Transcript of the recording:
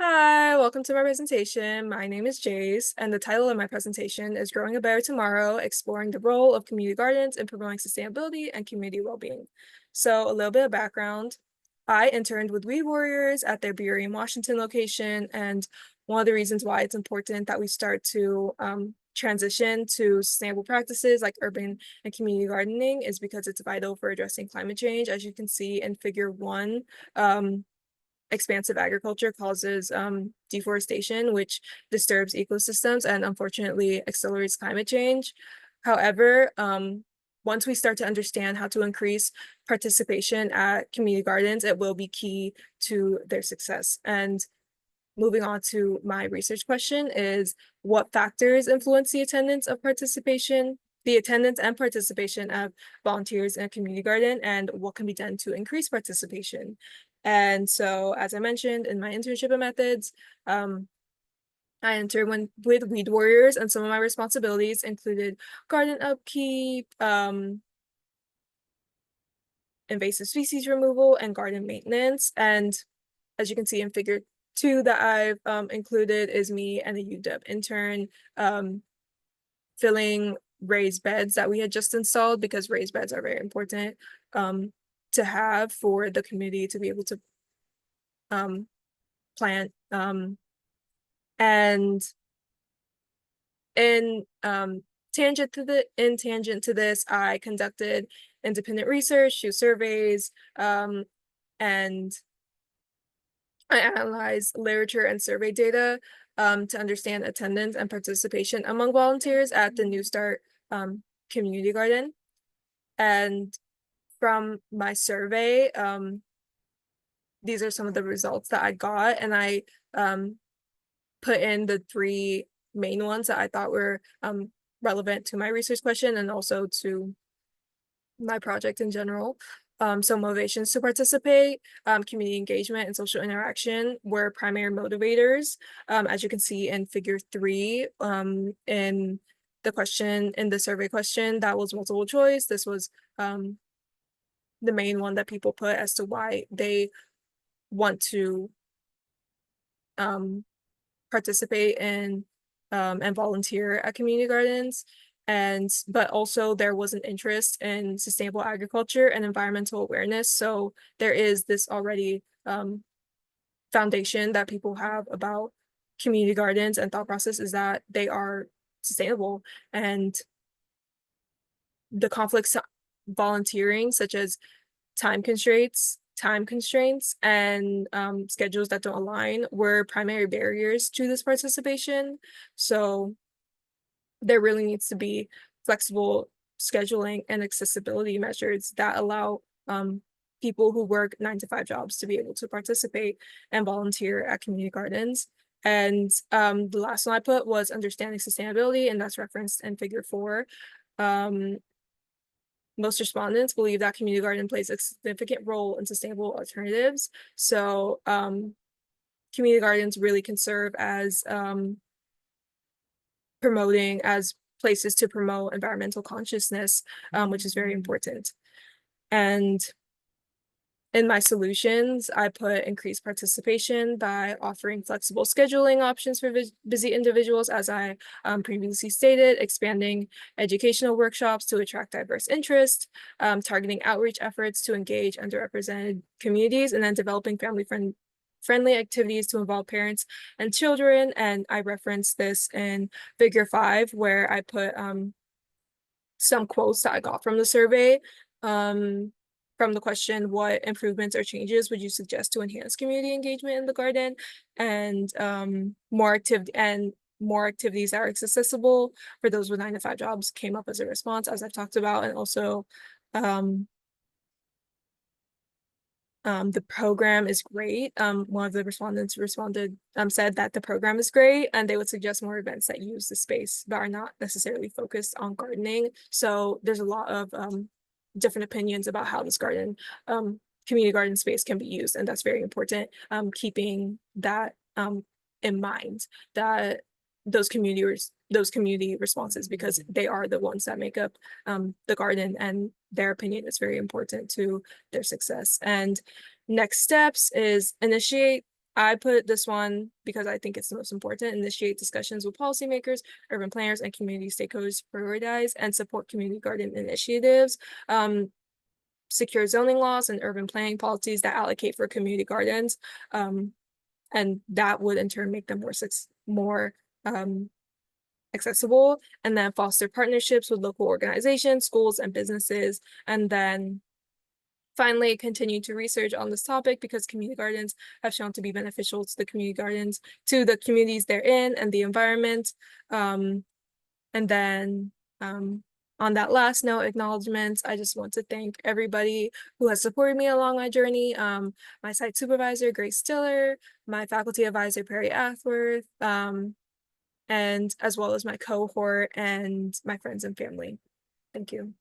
Hi, welcome to my presentation. My name is Jayce, and the title of my presentation is Growing a Better Tomorrow, Exploring the Role of Community Gardens in Promoting Sustainability and Community Wellbeing. So a little bit of background. I interned with Weed Warriors at their Burien, Washington location, and one of the reasons why it's important that we start to transition to sustainable practices like urban and community gardening is because it's vital for addressing climate change. As you can see in figure 1, expansive agriculture causes deforestation, which disturbs ecosystems and unfortunately accelerates climate change. However, once we start to understand how to increase participation at community gardens, it will be key to their success. And moving on to my research question is, what factors influence the attendance and participation of volunteers in a community garden, and what can be done to increase participation? And so, as I mentioned in my internship and methods, I interned with Weed Warriors, and some of my responsibilities included garden upkeep, invasive species removal, and garden maintenance. And as you can see in figure 2 that I've included is me and a UW intern filling raised beds that we had just installed, because raised beds are very important to have for the community to be able to plant. And in tangent to this, I conducted independent research through surveys, and I analyzed literature and survey data to understand attendance and participation among volunteers at the New Start community garden. And from my survey, these are some of the results that I got, and I put in the 3 main ones that I thought were relevant to my research question and also to my project in general. So motivations to participate, community engagement, and social interaction were primary motivators. As you can see in figure 3, in the survey question, that was multiple choice. This was the main one that people put as to why they want to participate in and volunteer at community gardens. But also there was an interest in sustainable agriculture and environmental awareness. So there is this already foundation that people have about community gardens, and thought process is that they are sustainable. And the conflicts volunteering, such as time constraints, and schedules that don't align, were primary barriers to this participation. So there really needs to be flexible scheduling and accessibility measures that allow people who work 9-to-5 jobs to be able to participate and volunteer at community gardens. And the last one I put was understanding sustainability, and that's referenced in figure 4. Most respondents believe that community garden plays a significant role in sustainable alternatives. So community gardens really can serve as places to promote environmental consciousness, which is very important. And in my solutions, I put increased participation by offering flexible scheduling options for busy individuals, as I previously stated, expanding educational workshops to attract diverse interests, targeting outreach efforts to engage underrepresented communities, and then developing family activities to involve parents and children. And I referenced this in figure 5, where I put some quotes that I got from the survey. From the question, what improvements or changes would you suggest to enhance community engagement in the garden? And more activities that are accessible for those with 9-to-5 jobs came up as a response, as I've talked about. And also the program is great. One of the respondents said that the program is great, and they would suggest more events that use the space but are not necessarily focused on gardening. So there's a lot of different opinions about how this community garden space can be used, and that's very important. Keeping that in mind, that those community responses, because they are the ones that make up the garden, and their opinion is very important to their success. And next steps is initiate I put this one because I think it's the most important: initiate discussions with policymakers, urban planners, and community stakeholders to prioritize and support community garden initiatives, secure zoning laws and urban planning policies that allocate for community gardens. And that would in turn make them more accessible, and then foster partnerships with local organizations, schools, and businesses. And then finally, continue to research on this topic because community gardens have shown to be beneficial to the communities they're in and the environment. And then on that last note, acknowledgements, I just want to thank everybody who has supported me along my journey. My site supervisor, Grace Stiller, my faculty advisor, Perry Athworth, and as well as my cohort and my friends and family. Thank you.